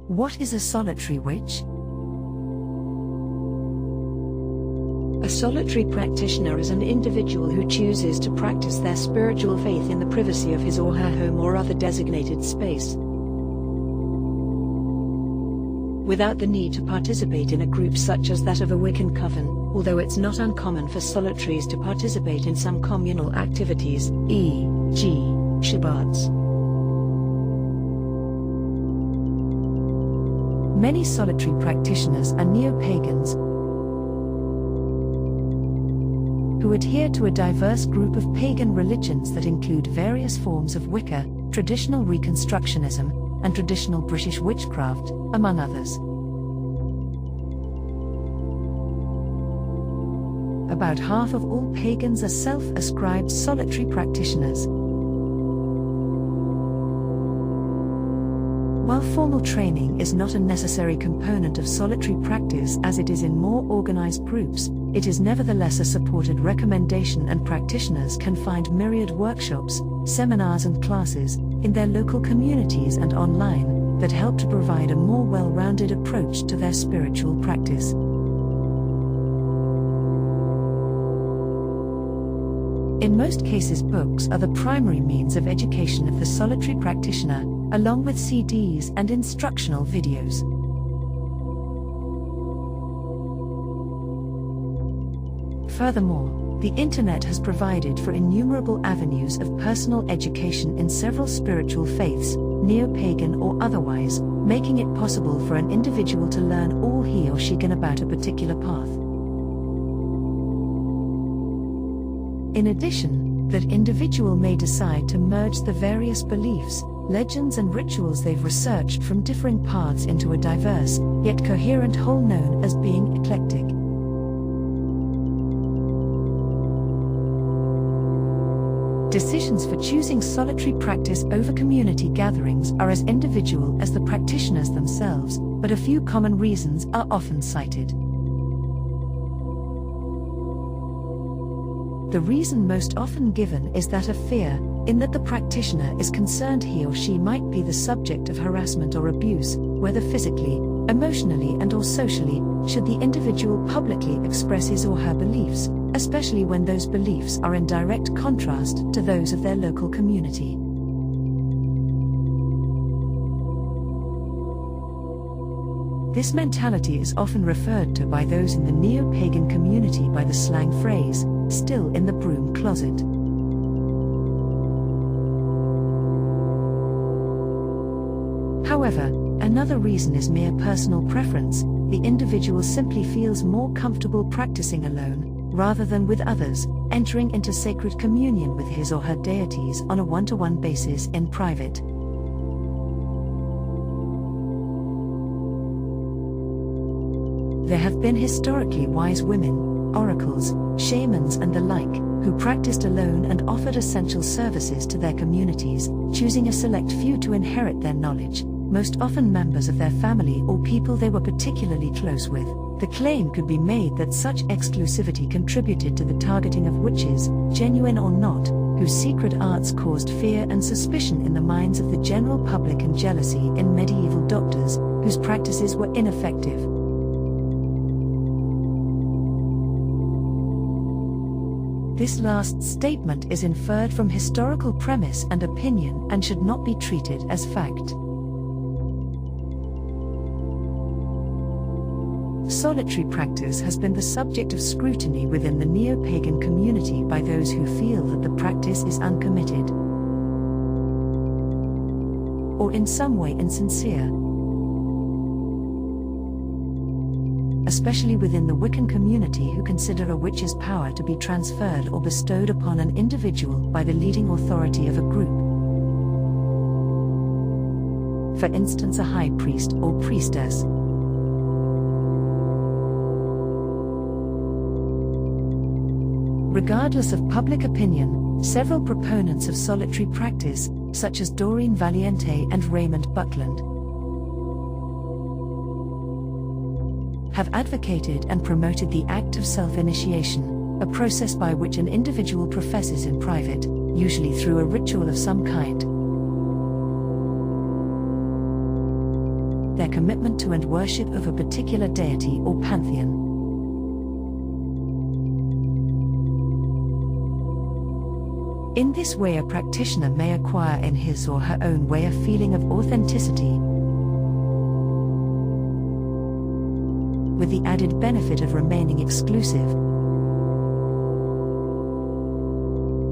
What is a solitary witch? A solitary practitioner is an individual who chooses to practice their spiritual faith in the privacy of his or her home or other designated space, without the need to participate in a group such as that of a Wiccan coven, although it's not uncommon for solitaries to participate in some communal activities, e.g., Sabbats. Many solitary practitioners are Neo-Pagans who adhere to a diverse group of pagan religions that include various forms of Wicca, traditional Reconstructionism, and traditional British witchcraft, among others. About half of all pagans are self-ascribed solitary practitioners. While formal training is not a necessary component of solitary practice as it is in more organized groups, it is nevertheless a supported recommendation, and practitioners can find myriad workshops, seminars and classes, in their local communities and online, that help to provide a more well-rounded approach to their spiritual practice. In most cases, books are the primary means of education of the solitary practitioner, along with CDs and instructional videos. Furthermore, the Internet has provided for innumerable avenues of personal education in several spiritual faiths, Neo-Pagan or otherwise, making it possible for an individual to learn all he or she can about a particular path. In addition, that individual may decide to merge the various beliefs, legends and rituals they've researched from differing paths into a diverse, yet coherent whole known as being eclectic. Decisions for choosing solitary practice over community gatherings are as individual as the practitioners themselves, but a few common reasons are often cited. The reason most often given is that of fear, in that the practitioner is concerned he or she might be the subject of harassment or abuse, whether physically, emotionally and/or socially, should the individual publicly express his or her beliefs, especially when those beliefs are in direct contrast to those of their local community. This mentality is often referred to by those in the Neo-Pagan community by the slang phrase, "still in the broom closet." However, another reason is mere personal preference. The individual simply feels more comfortable practicing alone, rather than with others, entering into sacred communion with his or her deities on a one-to-one basis in private. There have been historically wise women, oracles, shamans and the like, who practiced alone and offered essential services to their communities, choosing a select few to inherit their knowledge, most often members of their family or people they were particularly close with. The claim could be made that such exclusivity contributed to the targeting of witches, genuine or not, whose secret arts caused fear and suspicion in the minds of the general public and jealousy in medieval doctors, whose practices were ineffective. This last statement is inferred from historical premise and opinion and should not be treated as fact. Solitary practice has been the subject of scrutiny within the Neo-Pagan community by those who feel that the practice is uncommitted or in some way insincere. Especially within the Wiccan community, who consider a witch's power to be transferred or bestowed upon an individual by the leading authority of a group. For instance, a high priest or priestess. Regardless of public opinion, several proponents of solitary practice, such as Doreen Valiente and Raymond Buckland, have advocated and promoted the act of self-initiation, a process by which an individual professes in private, usually through a ritual of some kind, their commitment to and worship of a particular deity or pantheon. In this way, a practitioner may acquire in his or her own way a feeling of authenticity, with the added benefit of remaining exclusive,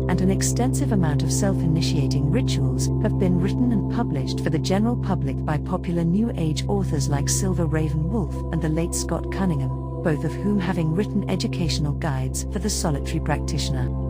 and an extensive amount of self-initiating rituals have been written and published for the general public by popular New Age authors like Silver Raven Wolf and the late Scott Cunningham, both of whom having written educational guides for the solitary practitioner.